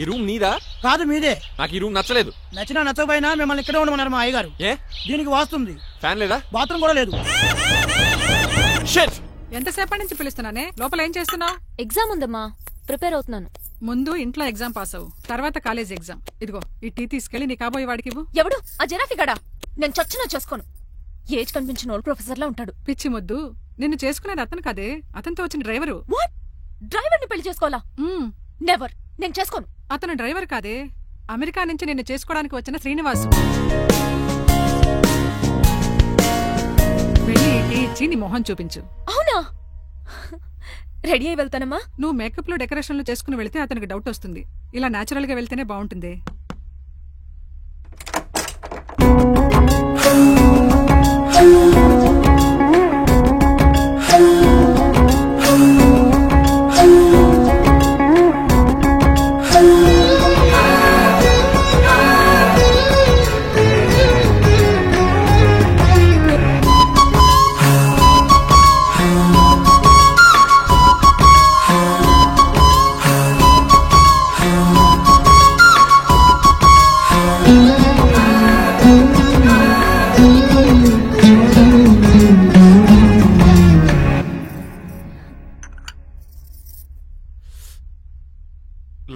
ఈ రూమ్ నీదా? కాదు మీదే. నాకు ఈ రూమ్ నచ్చలేదు. నచ్చినా నచ్చకపోయినా మిమ్మల్ని ఇక్కడే ఉండమన్నారు మా అయ్యగారు. ఏ దీనికి వాస్తుంది. ఫ్యాన్ లేదా? బాత్రూమ్ కూడా లేదు. షిట్. ఎంతసేపటి నుంచి పిలుస్తున్నానే? లోపల ఏం చేస్తున్నావు? ఎగ్జామ్ ఉందమ్మా, ప్రిపేర్ అవుతున్నాను. ముందు ఇంట్లో ఎగ్జామ్ పాస్ అవ్వు, తర్వాత కాలేజ్ ఎగ్జామ్. ఇదిగో ఈ టీ తీసుకెళ్లి నీ కాబోయే వాడికి ఇవ్వు. ఎవడు ఆ జరాఫీ గడా? నేను చచ్చినా చేసుకోను. ఏజ్ కనిపించిన ఓల్డ్ ప్రొఫెసర్ లా ఉంటాడు. పిచ్చి ముద్దు, నిన్ను చేసుకునేది అతను కాదే, అతనితో వచ్చిన డ్రైవరు. వాట్? డ్రైవర్ ని పెళ్లి చేసుకోవాలా? నెవర్, నేను చేసుకోను. అతను డ్రైవర్ కాదే, అమెరికా నుంచి నిన్ను చేసుకోవడానికి వచ్చిన శ్రీనివాసు. వెళ్ళి టీ ఇచ్చి నీ మొహం చూపించు. అవునా? రెడీ అయి వెళ్తానమ్మా. నువ్వు మేకప్ లో డెకరేషన్లు చేసుకుని వెళితే అతనికి డౌట్ వస్తుంది. ఇలా నేచురల్ గా వెళ్తేనే బాగుంటుంది.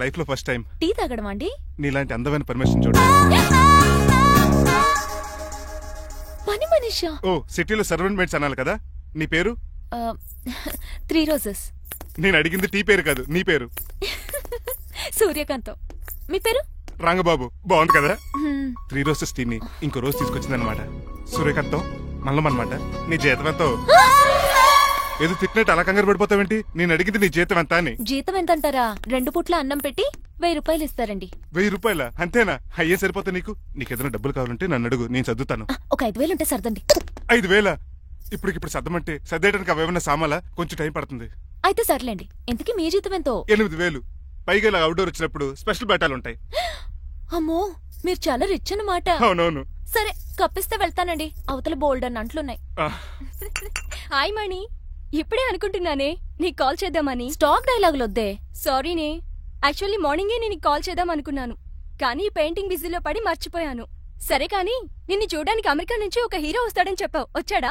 లైఫ్ లో ఫస్ట్ టైం టీ తాగడం అండి. నీలాంటి అందమైన పర్మిషన్ చూడు. పని మనిషా? ఓ, సిటీలో సర్వెంట్ మేట్స్ అనాలి కదా. నీ పేరు? 3 రోజెస్. నేను అడిగింది టీ పేరు కాదు, నీ పేరు. సూర్యకాంతం. మీ పేరు? రంగబాబు. బాగుంది కదా. 3 రోజెస్ టీని ఇంకో రోజు తీసుకొచ్చిందనమాట. సూర్యకాంతం మల్లం అనమాట. నీ జీతం ఎంతో? ఏదో తిట్టినట్టు అలా కంగారు పడిపోతావేంటి? నేను అడిగింది నీ జీతం ఎంత అని. జీతం ఎంత అంటారా? 2 పూట్ల అన్నం పెట్టి 1000 రూపాయలు ఇస్తారండి. 1000 రూపాయల? అంతేనా? అయ్యే సరిపోతా నీకు. నీకేదైనా డబ్బులు కావాలంటే నన్ను అడుగు, నేను చదువుతాను. ఒక 5000 ఉంటే సర్దండి. 5000? ఇప్పుడు సర్దమంటే సర్దేయడానికి అవేమన్నా సామాలా? కొంచెం టైం పడుతుంది. అయితే సర్లేండి. ఇంతకీ మీ జీతం ఎంతో? 8000. పైగా ఇలా అవుట్డోర్ వచ్చినప్పుడు స్పెషల్ బట్టాలుంటాయి. అమ్మో, మీరు చాలా రిచ్ అన్నమాట. అవునవును. సరే, కప్పిస్తే వెళ్తానండి. అవతల బోల్డ్ అన్న అంట్లున్నాయి. హాయ్ మణి, ఇప్పుడే అనుకుంటున్నానే నీకు కాల్ చేద్దామని. స్టాక్ డైలాగులు వద్దే. సారీనే, యాక్చువల్లీ మార్నింగే నేను కాల్ చేద్దాం అనుకున్నాను, కానీ పెయింటింగ్ బిజీలో పడి మర్చిపోయాను. సరే కానీ నిన్ను చూడడానికి అమెరికా నుంచి ఒక హీరో వస్తాడని చెప్పావు. వచ్చాడా?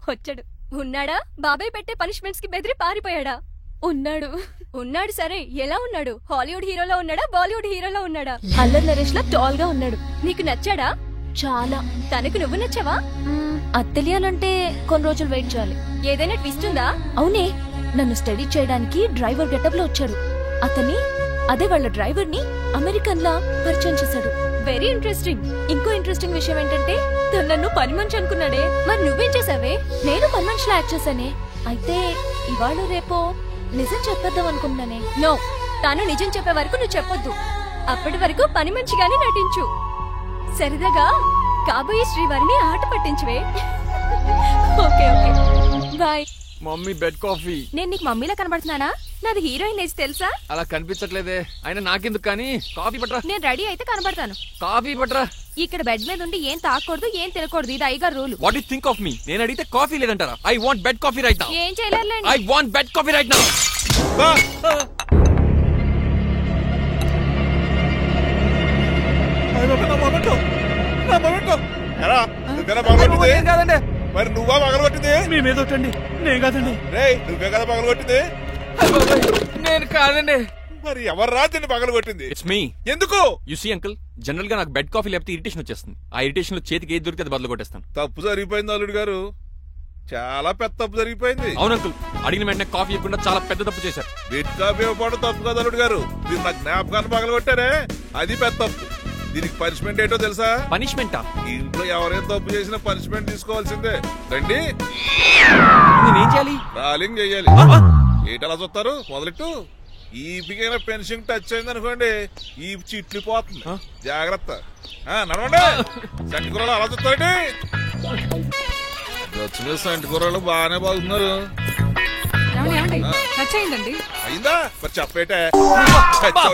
వచ్చాడు. ఉన్నాడా? బాబాయ్ పెట్టే పనిష్మెంట్స్ కి బెదిరి పారిపోయాడా? ఉన్నాడు. సరే, ఎలా ఉన్నాడు? హాలీవుడ్ హీరోలో ఉన్నాడా, బాలీవుడ్ హీరోలో ఉన్నాడా? అల్లరి నరేష్ లా టాల్ గా ఉన్నాడు. నీకు నచ్చాడా? చాలా. తనకు నువ్వు నచ్చావా? అది తెలియాలంటే కొన్ని రోజులు వెయిట్ చేయాలి. ఏదైనా ట్విస్ట్ ఉందా? అవునే, నన్ను స్టడీ చేయడానికి డ్రైవర్ గెటప్ లో వచ్చాడు. అదే వాళ్ళ డ్రైవర్ ని అమెరికన్ లా పరిచయం చేశాడు. Very interesting. ఇంకో ఇంట్రెస్టింగ్ విషయం ఏంటంటే తను నన్ను పని మనిషి అనుకున్నాడే. మరి నువ్వేం చేసావే? నేను పని మనిషిలా యాక్ట్ చేశానే. అయితే ఇవాళ రేపో నిజం చెప్పేద్దాం అనుకున్నానే. నో, తాను నిజం చెప్పే వరకు నువ్వు చెప్పొద్దు. అప్పటి వరకు పని మనిషిగానే నటించు. సరదాగా కాబోయే శ్రీవారిని ఆట పట్టించువే. Okay okay, bye. Mummy bed coffee. నేను నీకు మమ్మీలా కనబడుతున్నానా? నాది హీరోయిన్ ఏజ్ తెలుసా? అలా కనిపించట్లేదే. అయినా నాకెందుకు కానీ. కాఫీ పట్రా. నేను రెడీ అయితే కనబడతాను. కాఫీ పట్రా. ఇక్కడ బెడ్ మీద ఉండి ఏం తాకూడదు, ఏం తినకూడదు. ఇది అయ్యగారు rule. What you think of me? నేను అడిగితే కాఫీ లేదంటారా? I want bed coffee right now. ఏం చేయలేరులేండి. I want bed coffee right now. మరి నువ్వా పగలగొట్టింది? మేమేదోటండి. నేను కాదండి. నువ్వే కదా పగలగొట్టింది? నేను కాదండి. మరి ఎవరు రాత్రి పగలగొట్టింది? It's me. ఎందుకు? యు సీ అంకుల్, జనరల్ గా నాకు బెడ్ కాఫీ లేకపోతే ఇరిటేషన్ వచ్చేస్తుంది. ఆ ఇరిటేషన్ లో చేతికి ఏది దొరికితే అది బదులు కొట్టేస్తాను. తప్పు జరిగిపోయింది అల్లుడు గారు, చాలా పెద్ద తప్పు జరిగిపోయింది. అవును అంకుల్, అడిగిన వెంటనే కాఫీ ఇవ్వకుండా చాలా పెద్ద తప్పు చేశారు. బెడ్ కాఫీ ఇవ్వడం తప్పు కదా అల్లుడు గారు, మీరు నా జ్ఞాపకాన్ని పగలగొట్టారే, అది పెద్ద తప్పు. దీనికి పనిష్మెంట్ ఏంటో తెలుసా? పనిష్మెంటా? ఇంట్లో ఎవరైనా తప్పు చేసినా పనిష్మెంట్ తీసుకోవాల్సిందే. రండి. నేనేం చేయాలి? రాలింగ్ చెయ్యాలి. ఏంటలా చూస్తారు? మొదలెట్టు. ఈ బిగైన పెన్షన్ టచ్ అయింది అనుకోండి, ఈ చిట్లు పోతుంది. జాగ్రత్త. నడవండి. సంటి కూరలు అలా చూస్తారండి. సంటి కూరలు బాగానే బాగుతున్నారు. అయిందా? మరి చెప్పేటే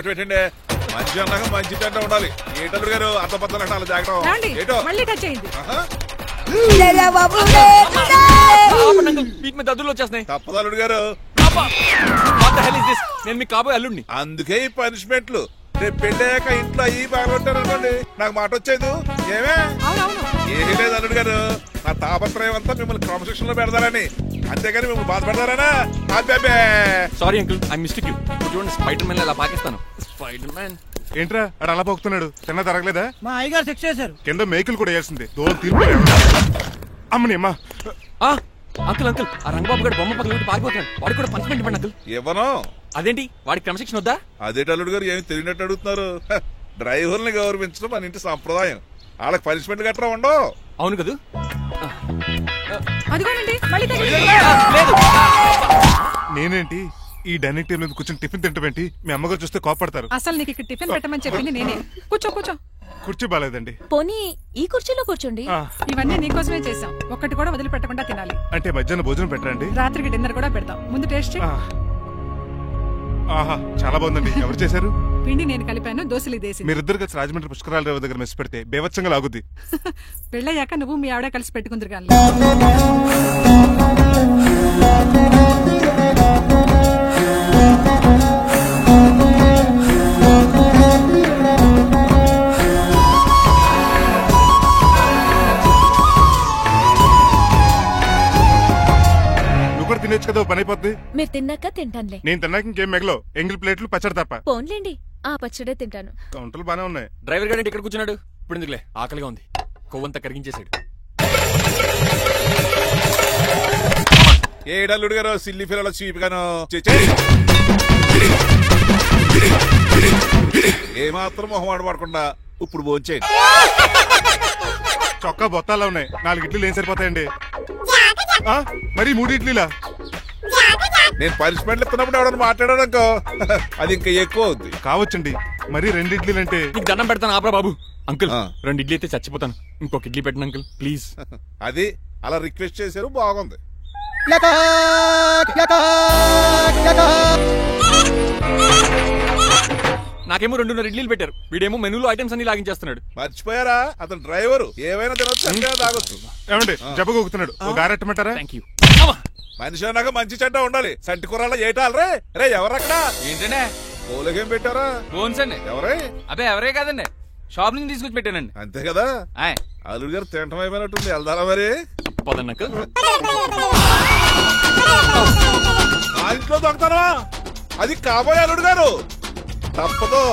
పెట్టండి. మంచి అన్నాక మంచి తింటా ఉండాలి. ఏటల్లుడు గారు అర్థపత్రాలు అంటే అలా జాగ్రత్త. ఏటో దద్దులు వచ్చేస్తున్నాయి. తప్పదల్లుడు గారు, నేను మీకు కాబోయే అల్లుడిని. అందుకే ఈ పనిష్మెంట్లు. రేపు పెళ్ళాక ఇంట్లో అయ్యి బాగా ఉంటారు అనుకోండి, నాకు మాట వచ్చేది ఏమే అవునవును. ఏమీ లేదు అల్లుడు గారు. నా తాపత్రయం అంతా మిమ్మల్ని క్రమశిక్షణలో పెడతారని, అంతేగాని మిమ్మల్ని బాధపెడతారనా? అబ్బే sorry uncle, I mistake you. చూడండి స్పైడర్ మ్యాన్ అలా పాకిస్తాను. స్పైడర్ మ్యాన్ ఏంట్రా అడు అలా పోతున్నాడు? తిన్నా తరగలేదా? మా అయ్యగారు సెక్స్ చేశారు. కింద మేకులు కూడా వేయాల్సిందే. దోలు తీర్పు అమ్మని అమ్మా. అంకుల్ అంకుల్, ఆ రంగబాబు గారు బొమ్మ పక్కన పెట్టి పారిపోతున్నాడు. వాడికి కూడా పనిష్మెంట్ ఇవ్వండి అంకుల్. ఇవ్వను. అదేంటి వాడికి క్రమశిక్షణ వద్దా? అదేంటి అల్లుడు గారు ఏమి తెలియనట్టు అడుగుతున్నారు? డ్రైవర్ని గౌరవించడం మన ఇంటి సంప్రదాయం. వాళ్ళకి పనిష్మెంట్ గట్రా ఉండవు. అవును కదా. అదిగోనండి మళ్ళీ తగిలింది. నేనేంటి ఈ డైనింగ్ టేబుల్ మీద కూర్చొని టిఫిన్ తింటామేంటి? మీ అమ్మగారు చూస్తే కోపడతారు. అసలు నీకు ఇక్కడ టిఫిన్ పెట్టమని చెప్పింది నేనే. కూర్చో కూర్చో. కుర్చీ బాలేదండి. పోనీ ఈ కుర్చీలో కూర్చోండి. ఇవన్నీ నీకోసమే చేసాం. ఒక్కటి కూడా వదిలిపెట్టకుండా తినాలి. అంటే మధ్యాహ్నం భోజనం పెట్టరండి? రాత్రికి డిన్నర్ కూడా పెడతాం. ముందు టేస్ట్ చేయి. ఆహా చాలా బాగుందండి. ఎవరు చేశారు? పిండి నేను కలిపాను, దోశలు ఇదేసింది. మీరిద్దరు కలిసి రాజమండ్రి పుష్కరాల రేవు దగ్గర మెస్ పెడితే బేవచ్చంగా లాగుద్ది. పెళ్ళయ్యాక నువ్వు మీ ఆవిడ కలిసి పెట్టుకుందరు కానీ. నువ్వు కూడా తినేచ్చు కదా, పని అయిపోద్ది. మీరు తిన్నాక తింటానులే. నేను తిన్నాక ఇంకేం మిగలవు. ఎంగిల్ ప్లేట్లు పచ్చడి తప్ప. పోన్లేండి, ఆ పచ్చడే తింటాను. కౌంటర్లు బానే ఉన్నాయి. డ్రైవర్ గారు ఇక్కడ కూర్చున్నాడు. ఇప్పుడు ఎందుకులే, ఆకలిగా ఉంది. కొవ్వంతా కరిగించేశాడు. ఏడల్లుడు గారు సిల్లి ఫిల్లల చీపిగాను ఏమాత్రం మొహమాట పడకుండా ఇప్పుడు భోంచేయండి. చొక్కా బొత్తాలా ఉన్నాయి. 4 ఇడ్లీలు ఏం సరిపోతాయండి? మరి 3 ఇడ్లీలా? నేను పనిష్మెంట్లు ఇస్తున్నప్పుడు ఎవడన్నా మాట్లాడాడు అనుకో, అది ఇంకా ఎక్కువ అవుద్ది. కావచ్చండి, మరి 2 ఇడ్లీలు అంటే. నీకు దండం పెడతాను ఆపరా బాబు. అంకుల్ 2 ఇడ్లీ అయితే చచ్చిపోతాను. ఇంకొక ఇడ్లీ పెట్టండి అంకుల్ ప్లీజ్. అది అలా రిక్వెస్ట్ చేశారు, బాగుంది. నాకేమో 2.5 ఇడ్లీలు పెట్టారు. వీడేమో మెనూలో ఐటమ్స్ అన్ని లాగించేస్తున్నాడు. మర్చిపోయారా, అతను డ్రైవరు. ఏమైనా తినొచ్చు, తాగొచ్చు. ఏమండి జబ్బగొక్కుతున్నాడు. ఓ గారెట్టమంటారా? Thank you. మనిషి అన్నాక మంచి చెడ్డ ఉండాలి. సంటి కూరలో ఏటాలరే. రే ఎవరక్కడ? ఏంటంటే పోలకేం పెట్టారా? ఫోన్స్ అండి. ఎవరే? అబ్బే ఎవరే కాదండి, షాప్ నుంచి తీసుకొచ్చి పెట్టానండి. అంతే కదా. అల్లుడు గారు తింటం అయిపోయినట్టుంది. వెళ్దారా మరి? పదండి అంకుల్. ఆ ఇంట్లో దొంగతనా? అది కాబోయే అల్లుడు గారు. తప్పదు,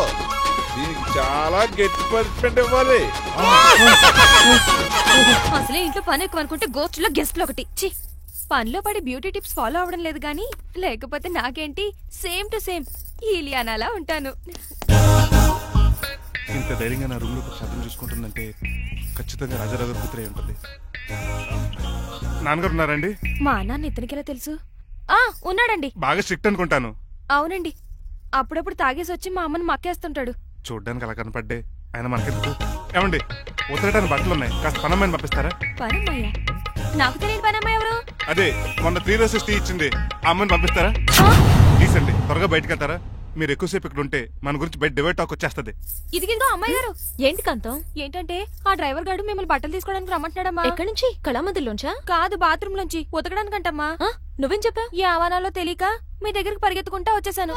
దీనికి చాలా గట్టి పనిష్మెంట్ ఇవ్వాలి. అసలే ఇంట్లో పని ఎక్కువ అనుకుంటే గోస్ట్లో గెస్ట్లు ఒకటి. చి, పనిలో పడి బ్యూటీ టిప్స్ ఫాలో అవడం లేదు గానీ, లేకపోతే నాకేంటి సేమ్ టు సేమ్ ఈలియానాలా ఉంటాను. ఇంత ధైర్యంగా నా రూమ్ లో శబ్దం చూసుకుంటుందంటే ఖచ్చితంగా రాజారావు కూతురే ఉంటుంది. నాన్నగారు ఉన్నారండి? మా నాన్న ఇతనికెలా తెలుసు? ఉన్నాడండి. బాగా స్ట్రిక్ట్ అనుకుంటాను. అవునండి, అప్పుడప్పుడు తాగేసి వచ్చి మా అమ్మని మక్కేస్తుంటాడు. చూడ్డానికి అలా కనపడ్డే ఆయన మనకెందుకు? ఏమండి ఉతరటానికి బట్టలు ఉన్నాయి, కాస్త పనమ్మాయిని పంపిస్తారా? పనమ్మయ్య? నాకు తెలియని పనమ్మాయి ఎవరు? అదే మొన్న 3 రోజెస్ టీ ఇచ్చింది, ఆ అమ్మని పంపిస్తారా? ప్లీజ్ అండి, త్వరగా బయటకు వెళ్తారా? మీరు ఎక్కువసేపు ఇక్కడ ఉంటే మన గురించి బయట డివైడ్ టాక్ వచ్చేస్తుంది. ఇదిగిదిగో అమ్మాయి గారు. ఏంటి కాంతం? ఏంటంటే ఆ డ్రైవర్ గారు మిమ్మల్ని బట్టలు తీసుకోవడానికి రమ్మంటున్నాడమ్మా. ఎక్కడి నుంచి? కళామందిలోంచా? కాదు, బాత్రూమ్ లోంచి. ఉతకడానికంటమ్మా. నువ్వేం చెప్పా? ఈ ఆవానాలో తెలియక మీ దగ్గరికి పరిగెత్తుకుంటా వచ్చేసాను.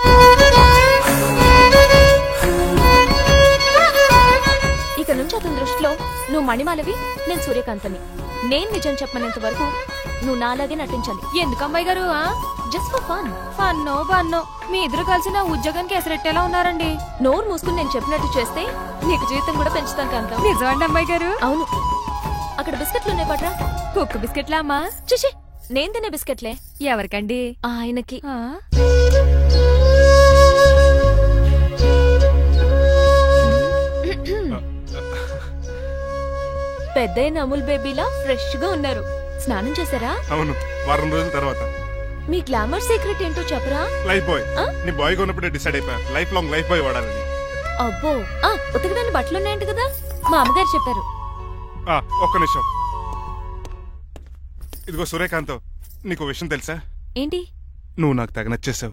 ఇక నుంచి అతని దృష్టిలో నువ్వు మణిమాలవి, నేను సూర్యకాంతని. నేను నిజం చెప్పనంత వరకు నువ్వు నాలాగే నటించాలి. ఎందుకు అమ్మాయి గారు? Just for fun. ఫన్నో బన్నో మీ ఇద్దరు కలిసి నా ఉద్యోగానికి ఎసరెట్టేలా ఉన్నారండి. నోరు మూసుకుని నేను చెప్పినట్టు చేస్తే నీకు జీవితం కూడా పెంచుతాను కాంతం. నిజమండి అమ్మాయి గారు? అవును. అక్కడ బిస్కెట్లు ఉన్నాయి పట్రా. కుక్క బిస్కెట్లా అమ్మా? చూసి నేను తినే బిస్కెట్లే. ఎవరికండి? ఆయనకి. పెద్దయిన అమూల్ బేబీలా ఫ్రెష్ గా ఉన్నారు. స్నానం చేశారా? అవును, వారం రోజుల తర్వాత. మీ గ్లామర్ సీక్రెట్ ఏంటో చెప్పరా? Life boy. నీ బాయ్ గా ఉన్నప్పుడే డిసైడ్ అయిపోయా లైఫ్ లాంగ్ లైఫ్ బాయ్ వాడాలని. అబ్బో, ఉతకడానికి బట్టలు ఉన్నాయంట కదా, మా అమ్మగారు చెప్పారు. ఒక్క నిమిషం. ఇదిగో సూర్యకాంత్, నీకు విషయం తెలుసా? ఏంటి? నువ్వు నాకు తెగ నచ్చేసావు.